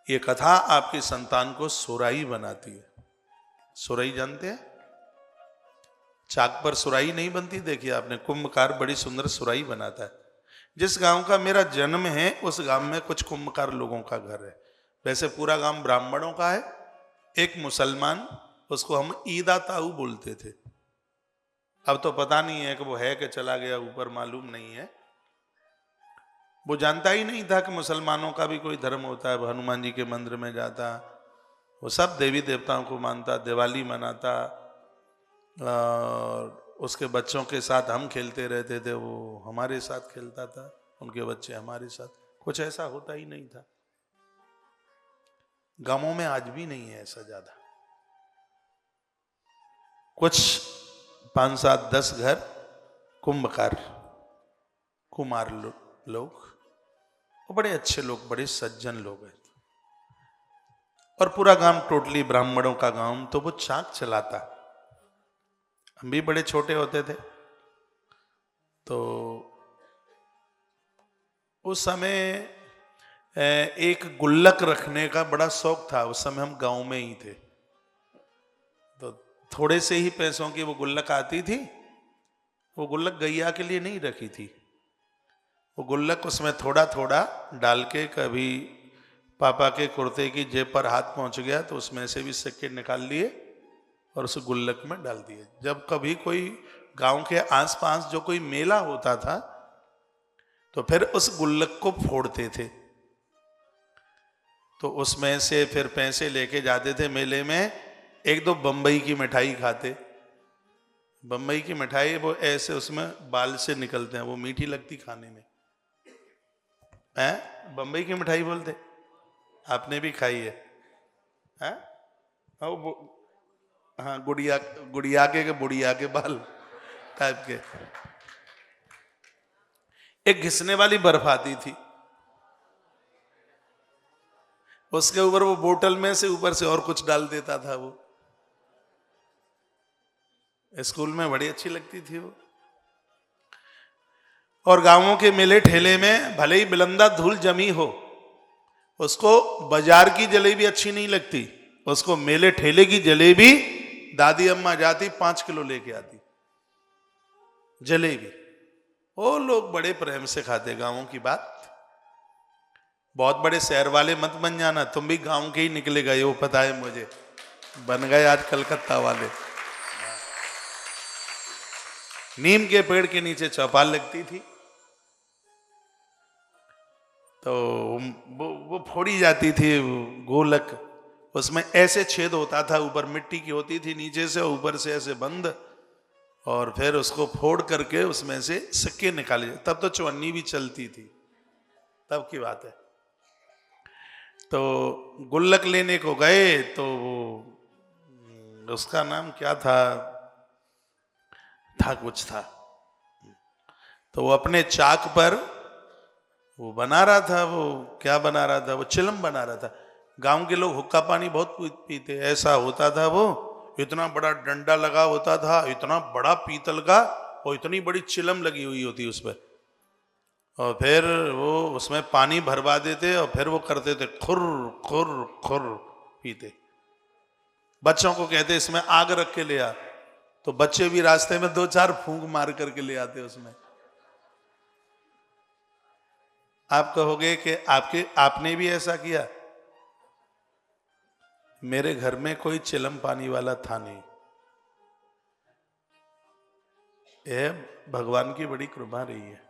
ये कथा आपकी संतान को सुराही बनाती है। सुराही जानते हैं? चाक पर सुराही नहीं बनती, देखिए आपने, कुंभकार बड़ी सुंदर सुराही बनाता है। जिस गांव का मेरा जन्म है उस गांव में कुछ कुंभकार लोगों का घर है। वैसे पूरा गांव ब्राह्मणों का है। एक मुसलमान, उसको हम ईदा ताऊ बोलते थे। अब तो पता नहीं है कि वो है कि चला गया ऊपर, मालूम नहीं है। वो जानता ही नहीं था कि मुसलमानों का भी कोई धर्म होता है। वो हनुमान जी के मंदिर में जाता, वो सब देवी देवताओं को मानता, दिवाली मनाता, और उसके बच्चों के साथ हम खेलते रहते थे, वो हमारे साथ खेलता था, उनके बच्चे हमारे साथ। कुछ ऐसा होता ही नहीं था। गांवों में आज भी नहीं है ऐसा ज्यादा। कुछ 5, 7, 10 घर कुंभकार कुमार लोग, वो बड़े अच्छे लोग, बड़े सज्जन लोग हैं। और पूरा गांव टोटली ब्राह्मणों का गांव। तो वो चाक चलाता। हम भी बड़े छोटे होते थे तो उस समय एक गुल्लक रखने का बड़ा शौक था। उस समय हम गांव में ही थे, तो थोड़े से ही पैसों की वो गुल्लक आती थी। वो गुल्लक गैया के लिए नहीं रखी थी। वो गुल्लक उसमें थोड़ा थोड़ा डाल के, कभी पापा के कुर्ते की जेब पर हाथ पहुंच गया तो उसमें से भी सिक्के निकाल लिए और उस गुल्लक में डाल दिए। जब कभी कोई गांव के आसपास जो कोई मेला होता था तो फिर उस गुल्लक को फोड़ते थे, तो उसमें से फिर पैसे लेके जाते थे मेले में। 1-2 बम्बई की मिठाई खाते। बम्बई की मिठाई वो ऐसे उसमें बाल से निकलते हैं, वो मीठी लगती खाने में। हैं? बम्बई की मिठाई बोलते, आपने भी खाई है? हैं? हाँ, गुड़िया गुड़िया के बुढ़िया के बाल टाइप के। एक घिसने वाली बर्फ आती थी, उसके ऊपर वो बोतल में से ऊपर से और कुछ डाल देता था। वो स्कूल में बड़ी अच्छी लगती थी वो। और गांवों के मेले ठेले में भले ही बिलंदा धूल जमी हो, उसको बाजार की जलेबी अच्छी नहीं लगती, उसको मेले ठेले की जलेबी दादी अम्मा जाती 5 किलो लेके आती जलेबी। वो लोग बड़े प्रेम से खाते। गांवों की बात। बहुत बड़े शहर वाले मत बन जाना, तुम भी गांव के ही निकले गए हो, पता है मुझे। बन गए आज कलकत्ता वाले। नीम के पेड़ के नीचे चौपाल लगती थी, तो वो फोड़ी जाती थी गोलक। उसमें ऐसे छेद होता था, ऊपर मिट्टी की होती थी नीचे से, ऊपर से ऐसे बंद, और फिर उसको फोड़ करके उसमें से सिक्के निकाले। तब तो चवन्नी भी चलती थी, तब की बात है। तो गुल्लक लेने को गए तो वो, उसका नाम क्या था कुछ था, तो वो अपने चाक पर वो बना रहा था। वो क्या बना रहा था? वो चिलम बना रहा था। गांव के लोग हुक्का पानी बहुत पीते, ऐसा होता था। वो इतना बड़ा डंडा लगा होता था, इतना बड़ा पीतल का, और इतनी बड़ी चिलम लगी हुई होती उस पर, और फिर वो उसमें पानी भरवा देते और फिर वो करते थे खुर खुर खुर पीते। बच्चों को कहते इसमें आग रख के ले आ, तो बच्चे भी रास्ते में 2-4 फूंक मार करके ले आते उसमें। आप कहोगे कि आपने भी ऐसा किया? मेरे घर में कोई चिलम पानी वाला था नहीं। यह भगवान की बड़ी कृपा रही है।